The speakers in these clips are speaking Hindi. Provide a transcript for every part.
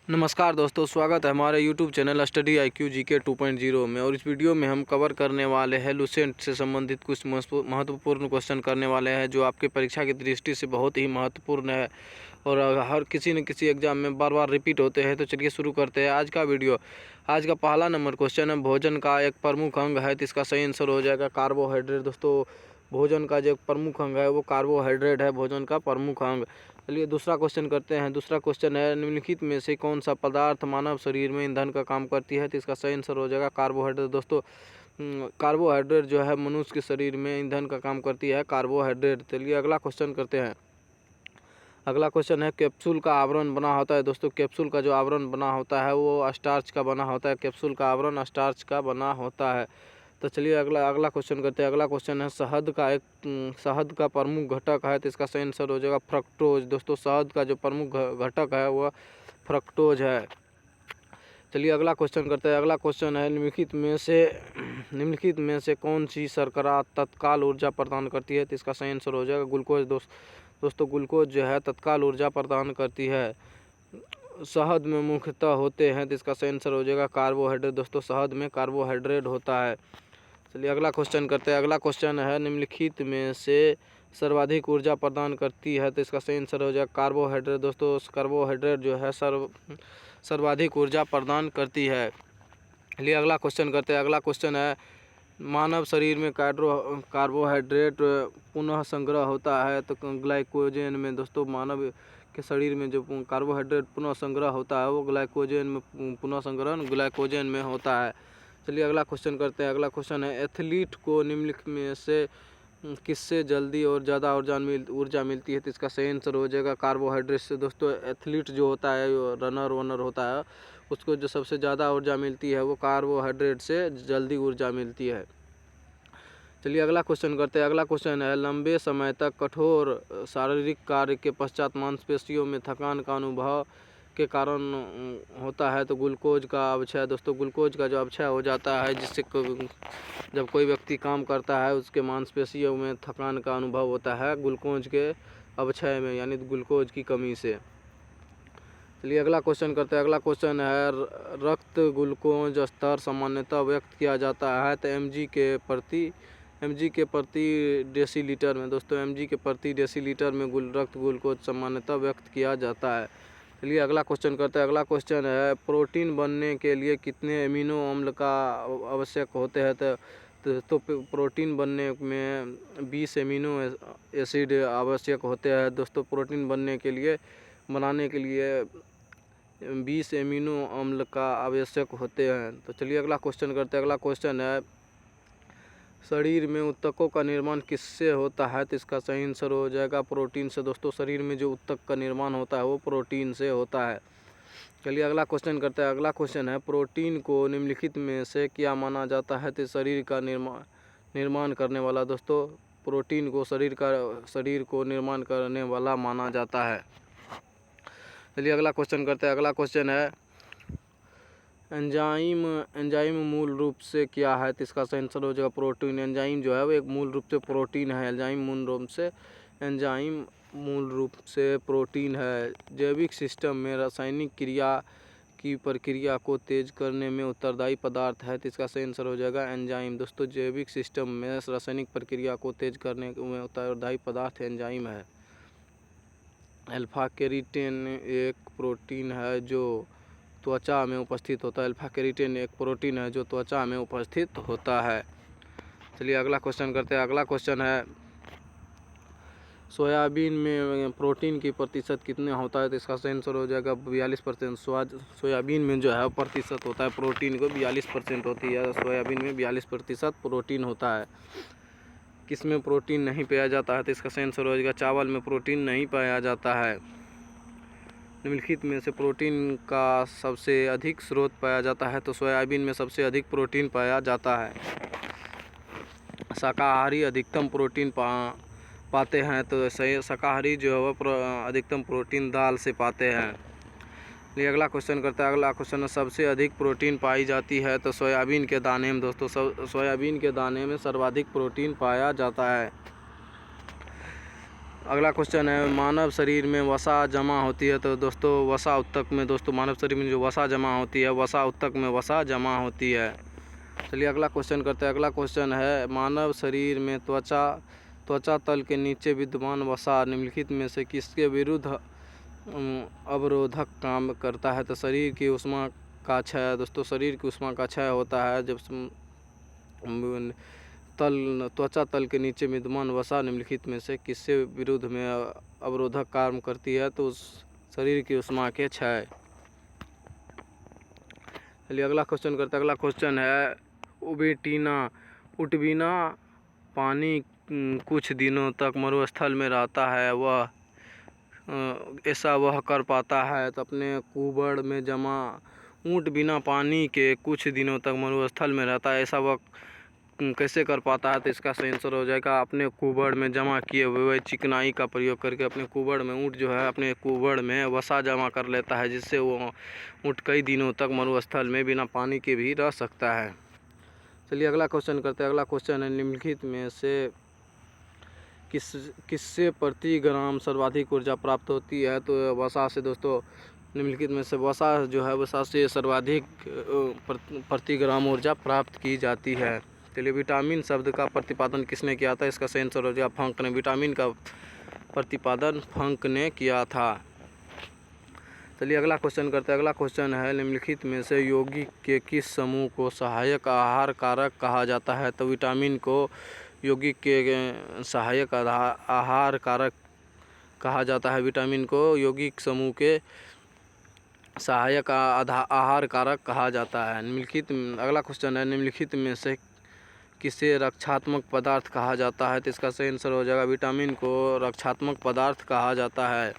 नमस्कार दोस्तों, स्वागत है हमारे YouTube channel study IQ GK 2.0 में। और इस वीडियो में हम कवर करने वाले हैं लूसेंट से संबंधित कुछ महत्वपूर्ण क्वेश्चन करने वाले हैं, जो आपके परीक्षा की दृष्टि से बहुत ही महत्वपूर्ण है और हर किसी न किसी एग्जाम में बार बार रिपीट होते हैं। तो चलिए शुरू करते हैं आज का वीडियो। आज का पहला नंबर क्वेश्चन है, भोजन का एक प्रमुख अंग है, तो इसका सही आंसर हो जाएगा कार्बोहाइड्रेट। दोस्तों, भोजन का जो प्रमुख अंग है वो कार्बोहाइड्रेट है, भोजन का प्रमुख अंग। चलिए दूसरा क्वेश्चन करते हैं। दूसरा क्वेश्चन है, निम्नलिखित में से कौन सा पदार्थ मानव शरीर में ईंधन का काम करती है, तो इसका सही आंसर हो जाएगा कार्बोहाइड्रेट। दोस्तों, कार्बोहाइड्रेट जो है मनुष्य के शरीर में ईंधन का काम करती है कार्बोहाइड्रेट। चलिए अगला क्वेश्चन करते हैं। अगला क्वेश्चन है, कैप्सूल का आवरण बना होता है। दोस्तों, कैप्सूल का जो आवरण बना होता है वो स्टार्च का बना होता है। कैप्सूल का आवरण स्टार्च का बना होता है। तो चलिए अगला क्वेश्चन करते हैं। अगला क्वेश्चन है, शहद का प्रमुख घटक है, तो इसका सही आंसर हो जाएगा फ्रक्टोज। दोस्तों, शहद का जो प्रमुख घटक है वह फ्रक्टोज है। चलिए अगला क्वेश्चन करते हैं। अगला क्वेश्चन है, निम्नलिखित में से कौन सी शर्करा तत्काल ऊर्जा प्रदान करती है, तो इसका सही आंसर हो जाएगा ग्लूकोज। दोस्तों, ग्लूकोज जो है तत्काल ऊर्जा प्रदान करती है। शहद में मुख्यतः होते हैं, तो इसका सही आंसर हो जाएगा कार्बोहाइड्रेट। दोस्तों, शहद में कार्बोहाइड्रेट होता है। चलिए अगला क्वेश्चन करते हैं। अगला क्वेश्चन है, निम्नलिखित में से सर्वाधिक ऊर्जा प्रदान करती है, तो इसका सही आंसर हो जाएगा कार्बोहाइड्रेट। दोस्तों, कार्बोहाइड्रेट जो है सर्वाधिक ऊर्जा प्रदान करती है। चलिए अगला क्वेश्चन करते हैं। अगला क्वेश्चन है, मानव शरीर में कार्बोहाइड्रेट पुनः संग्रह होता है, तो ग्लाइकोजन में। दोस्तों, मानव के शरीर में जो कार्बोहाइड्रेट पुनः संग्रह होता है वो ग्लाइकोजन में पुनः संग्रहण ग्लाइकोजन में होता है। चलिए अगला क्वेश्चन करते हैं। अगला क्वेश्चन है, एथलीट को निम्नलिखित में से किससे जल्दी और ज़्यादा ऊर्जा मिलती है, तो इसका सही आंसर हो जाएगा कार्बोहाइड्रेट से। दोस्तों, एथलीट जो होता है, रनर होता है, उसको जो सबसे ज़्यादा ऊर्जा मिलती है वो कार्बोहाइड्रेट से जल्दी ऊर्जा मिलती है। चलिए अगला क्वेश्चन करते हैं। अगला क्वेश्चन है, लंबे समय तक कठोर शारीरिक कार्य के पश्चात मांसपेशियों में थकान का अनुभव के कारण होता है, तो ग्लूकोज का अवक्षय। दोस्तों, ग्लूकोज का जो अवक्षय हो जाता है, जिससे जब कोई व्यक्ति काम करता है उसके मांसपेशियों में थकान का अनुभव होता है ग्लूकोज के अवक्षय में, यानी ग्लूकोज की कमी से। चलिए अगला क्वेश्चन करते हैं। अगला क्वेश्चन है, रक्त ग्लूकोज स्तर सामान्यतः व्यक्त किया जाता है, तो mg के प्रति डेसीलीटर में। दोस्तों, mg के प्रति डेसीलीटर में रक्त ग्लूकोज सामान्यतः व्यक्त किया जाता है। चलिए अगला क्वेश्चन करते हैं। अगला क्वेश्चन है, प्रोटीन बनने के लिए कितने अमीनो अम्ल का आवश्यक होते हैं, तो प्रोटीन बनने में 20 अमीनो एसिड आवश्यक होते हैं। दोस्तों, प्रोटीन बनाने के लिए 20 अमीनो अम्ल का आवश्यक होते हैं। तो चलिए अगला क्वेश्चन करते हैं। अगला क्वेश्चन है, शरीर में ऊतकों का निर्माण किससे होता है, तो इसका सही आंसर हो जाएगा प्रोटीन से। दोस्तों, शरीर में जो ऊतक का निर्माण होता है वो प्रोटीन से होता है। चलिए अगला क्वेश्चन करते हैं। अगला क्वेश्चन है, प्रोटीन को निम्नलिखित में से क्या माना जाता है, तो शरीर का निर्माण करने वाला। दोस्तों, प्रोटीन को शरीर को निर्माण करने वाला माना जाता है। चलिए अगला क्वेश्चन करते हैं। अगला क्वेश्चन है, एंजाइम मूल रूप से क्या है, तो इसका सही आंसर हो जाएगा प्रोटीन। एंजाइम जो है वो एक मूल रूप से प्रोटीन है। एंजाइम मूल रूप से प्रोटीन है। जैविक सिस्टम में रासायनिक क्रिया की प्रक्रिया को तेज करने में उत्तरदायी पदार्थ है, तो इसका सही आंसर हो जाएगा एंजाइम। दोस्तों, जैविक सिस्टम में रासायनिक प्रक्रिया को तेज करने में उत्तरदायी पदार्थ एंजाइम है। अल्फा केराटिन एक प्रोटीन है जो त्वचा में उपस्थित होता है। अल्फा केराटिन एक प्रोटीन है जो त्वचा में उपस्थित होता है। चलिए अगला क्वेश्चन करते हैं। अगला क्वेश्चन है, सोयाबीन में प्रोटीन की प्रतिशत कितना होता है, तो इसका सही आंसर हो जाएगा 42%। सोयाबीन में जो है प्रतिशत होता है प्रोटीन को 42% होती है। सोयाबीन में 42% प्रोटीन होता है। किस में प्रोटीन नहीं पाया जाता है, तो इसका सही आंसर हो जाएगा चावल में प्रोटीन नहीं पाया जाता है। निम्नलिखित में से प्रोटीन का सबसे अधिक स्रोत पाया जाता है, तो सोयाबीन में सबसे अधिक प्रोटीन पाया जाता है। शाकाहारी अधिकतम प्रोटीन पाते हैं, तो शाकाहारी जो है वह अधिकतम प्रोटीन दाल से पाते हैं। ये अगला क्वेश्चन करता है। अगला क्वेश्चन है, सबसे अधिक प्रोटीन पाई जाती है, तो सोयाबीन के दाने में। दोस्तों, सोयाबीन के दाने में सर्वाधिक प्रोटीन पाया जाता है। अगला क्वेश्चन है, मानव शरीर में वसा जमा होती है। तो दोस्तों वसा ऊतक में, दोस्तों मानव शरीर में जो वसा जमा होती है, वसा ऊतक में वसा जमा होती है। चलिए अगला क्वेश्चन करते हैं। अगला क्वेश्चन है, मानव शरीर में त्वचा तल के नीचे विद्यमान वसा निम्नलिखित में से किसके विरुद्ध अवरोधक काम करता है। तो शरीर की ऊष्मा का क्षय, दोस्तों शरीर की ऊष्मा का क्षय होता है जब त्वचा तल के नीचे विद्यमान वसा निम्नलिखित में से किसके विरुद्ध में अवरोधक काम करती है। तो उस शरीर की ऊष्मा के क्षय। चलिए अगला क्वेश्चन करते हैं। अगला क्वेश्चन है, उटबीना पानी कुछ दिनों तक मरुस्थल में रहता है, वह ऐसा वह कर पाता है। तो अपने कुबड़ में जमा ऊँट बिना पानी के कुछ दिनों तक मरुस्थल में रहता है, ऐसा वह कैसे कर पाता है। तो इसका सही आंसर हो जाएगा, अपने कुबड़ में जमा किए हुए चिकनाई का प्रयोग करके अपने कुबड़ में ऊँट जो है अपने कुबड़ में वसा जमा कर लेता है, जिससे वो ऊँट कई दिनों तक मरुस्थल में बिना पानी के भी रह सकता है। चलिए अगला क्वेश्चन करते हैं। अगला क्वेश्चन है, निम्नलिखित में से किससे प्रति ग्राम सर्वाधिक ऊर्जा प्राप्त होती है। तो वसा से दोस्तों, निम्नलिखित में से वसा जो है वसा से सर्वाधिक प्रति ग्राम ऊर्जा प्राप्त की जाती है। चलिए विटामिन शब्द का प्रतिपादन किसने किया था। इसका सही आंसर हो जाएगा फंक ने। विटामिन का प्रतिपादन फंक ने किया था। चलिए अगला क्वेश्चन करते हैं। अगला क्वेश्चन है, निम्नलिखित में से यौगिक के किस समूह को सहायक आहार कारक कहा जाता है। तो विटामिन को यौगिक के सहायक आहार कारक कहा जाता है। विटामिन को यौगिक समूह के सहायक आहार कारक कहा जाता है। निम्नलिखित अगला क्वेश्चन है, निम्नलिखित में से किसे रक्षात्मक पदार्थ कहा जाता है। तो इसका सही आंसर हो जाएगा, विटामिन को रक्षात्मक पदार्थ कहा जाता है।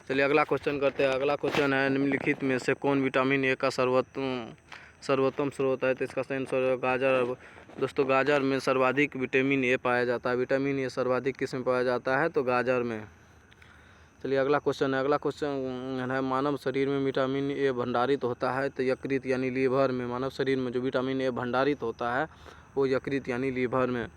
चलिए अगला क्वेश्चन करते हैं। अगला क्वेश्चन है, निम्नलिखित में से कौन विटामिन ए का सर्वोत्तम स्रोत है। तो इसका सही आंसर गाजर। दोस्तों गाजर में सर्वाधिक विटामिन ए पाया जाता है। विटामिन ए सर्वाधिक किस में पाया जाता है। तो गाजर में। चलिए अगला क्वेश्चन है। अगला क्वेश्चन है, मानव शरीर में विटामिन ए भंडारित होता है। तो यकृत यानी लीवर में। मानव शरीर में जो विटामिन ए भंडारित होता है वो यकृत यानी लीवर में।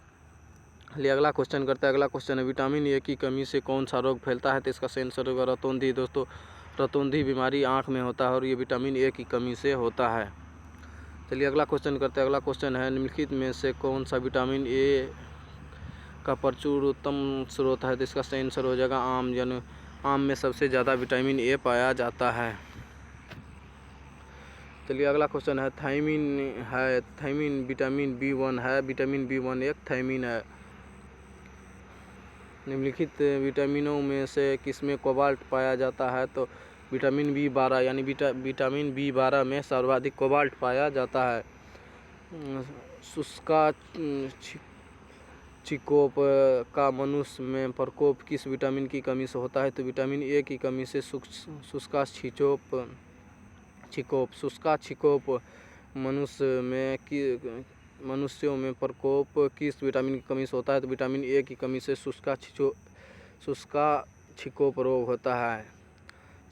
चलिए अगला क्वेश्चन करते हैं। अगला क्वेश्चन है, विटामिन ए की कमी से कौन सा रोग फैलता है। तो इसका सही आंसर होगा रतौंधी। दोस्तों रतौंधी बीमारी आँख में होता है और ये विटामिन ए की कमी से होता है। चलिए अगला क्वेश्चन करते हैं। अगला क्वेश्चन है, निम्नलिखित में से कौन सा विटामिन ए का प्रचुर उत्तम स्रोत है। तो इसका सही आंसर हो जाएगा आम। यानी आम में सबसे ज़्यादा विटामिन ए पाया जाता है। चलिए अगला क्वेश्चन है, थायमीन विटामिन B1 है। विटामिन B1 एक थायमीन है। निम्नलिखित विटामिनों में से किसमें कोबाल्ट पाया जाता है। तो विटामिन B12 यानी विटामिन B12 में सर्वाधिक कोबाल्ट पाया जाता है। शुष्का चिकोप का मनुष्य में प्रकोप किस विटामिन की कमी से होता है। तो विटामिन ए की कमी से शुष्का चिकोप मनुष्यों में प्रकोप किस विटामिन की कमी से होता है। तो विटामिन ए की कमी से शुष्का चिकोप रोग होता है।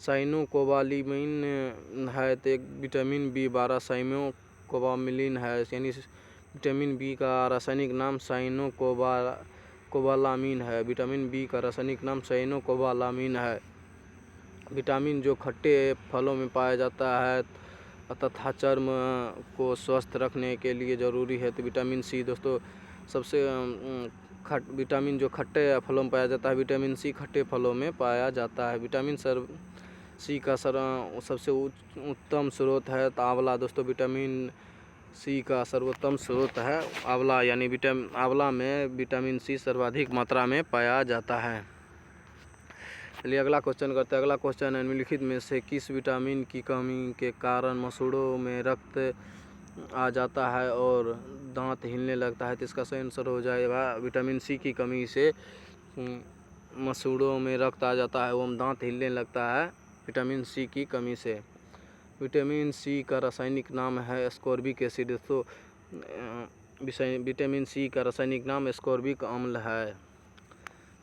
साइनोकोबालामिन है तो एक विटामिन B12 साइनोकोबालामिन है। यानी विटामिन बी का रासायनिक नाम साइनोकोबालामिन है। विटामिन बी का रासायनिक नाम साइनोकोबालामिन है। विटामिन जो खट्टे फलों में पाया जाता है तथा चर्म को स्वस्थ रखने के लिए ज़रूरी है। तो विटामिन सी। दोस्तों सबसे विटामिन जो खट्टे फलों में पाया जाता है, विटामिन सी खट्टे फलों में पाया जाता है। विटामिन सी का सबसे उत्तम स्रोत है तो आंवला। दोस्तों विटामिन सी का सर्वोत्तम स्रोत है आंवला। यानी आंवला में विटामिन सी सर्वाधिक मात्रा में पाया जाता है। चलिए अगला क्वेश्चन करते हैं। अगला क्वेश्चन है, निम्नलिखित में से किस विटामिन की कमी के कारण मसूड़ों में रक्त आ जाता है और दांत हिलने लगता है। तो इसका सही आंसर हो जाएगा विटामिन सी की कमी से मसूड़ों में रक्त आ जाता है एवं दांत हिलने लगता है विटामिन सी की कमी से। विटामिन सी का रासायनिक नाम है एस्कॉर्बिक एसिड। दोस्तों विटामिन सी का रासायनिक नाम एस्कॉर्बिक अम्ल है।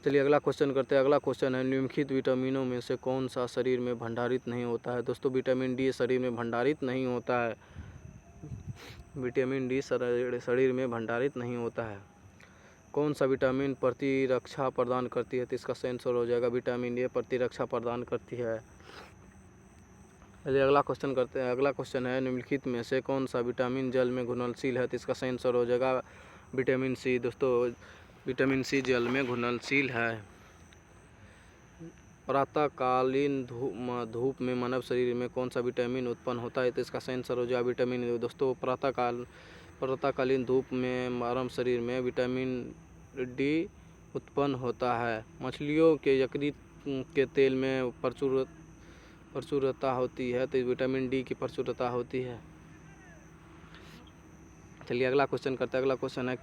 चलिए अगला क्वेश्चन करते हैं। अगला क्वेश्चन है, निम्नलिखित विटामिनों में से कौन सा शरीर में भंडारित नहीं होता है। दोस्तों विटामिन डी शरीर में भंडारित नहीं होता है। विटामिन डी शरीर में भंडारित नहीं होता है। कौन सा विटामिन प्रतिरक्षा प्रदान करती है? तो इसका सही आंसर हो जाएगा विटामिन ए प्रतिरक्षा प्रदान करती है। चलिए अगला क्वेश्चन करते हैं। अगला क्वेश्चन है निम्नलिखित में से कौन सा विटामिन जल में घुलनशील है? तो इसका सही आंसर हो जाएगा विटामिन सी। दोस्तों विटामिन सी जल में घुलनशील है। प्रातःकालीन धूप में मानव शरीर में कौन सा विटामिन उत्पन्न होता है? तो इसका सही आंसर हो जाएगा विटामिन ए। दोस्तों प्रातःकालीन धूप में मानव शरीर में विटामिन डी उत्पन्न होता है। मछलियों के यकृत के तेल में प्रचुरता होती है, तो विटामिन डी की प्रचुरता होती है। चलिए अगला क्वेश्चन करते हैं। अगला क्वेश्चन है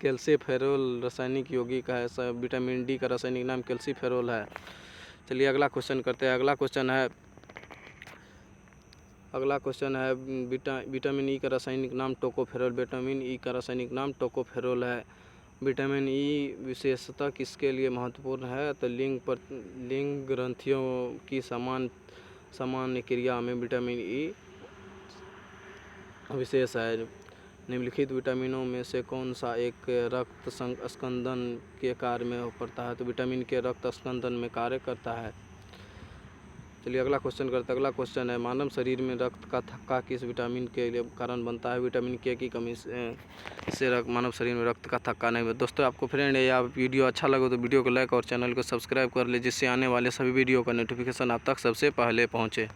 कैल्सीफेरोल रासायनिक यौगिक है। विटामिन डी का रासायनिक नाम कैल्सीफेरोल है। चलिए अगला क्वेश्चन करते हैं। अगला क्वेश्चन है विटामिन ई का रासायनिक नाम टोकोफेरोल। विटामिन ई का रासायनिक नाम टोकोफेरोल है। विटामिन ई विशेषता किसके लिए महत्वपूर्ण है? तो लिंग ग्रंथियों की सामान्य क्रिया में विटामिन ई विशेष है। निम्नलिखित विटामिनों में से कौन सा एक रक्त स्कंदन के कार्य में पड़ता है? तो विटामिन के रक्त स्कंदन में कार्य करता है। चलिए अगला क्वेश्चन करते हैं। अगला क्वेश्चन है मानव शरीर में रक्त का थक्का किस विटामिन के लिए कारण बनता है? विटामिन के की कमी से मानव शरीर में रक्त का थक्का नहीं होता। दोस्तों आपको फ्रेंड या वीडियो अच्छा लगे तो वीडियो को लाइक और चैनल को सब्सक्राइब कर ले, जिससे आने वाले सभी वीडियो का नोटिफिकेशन आप तक सबसे पहले पहुँचे।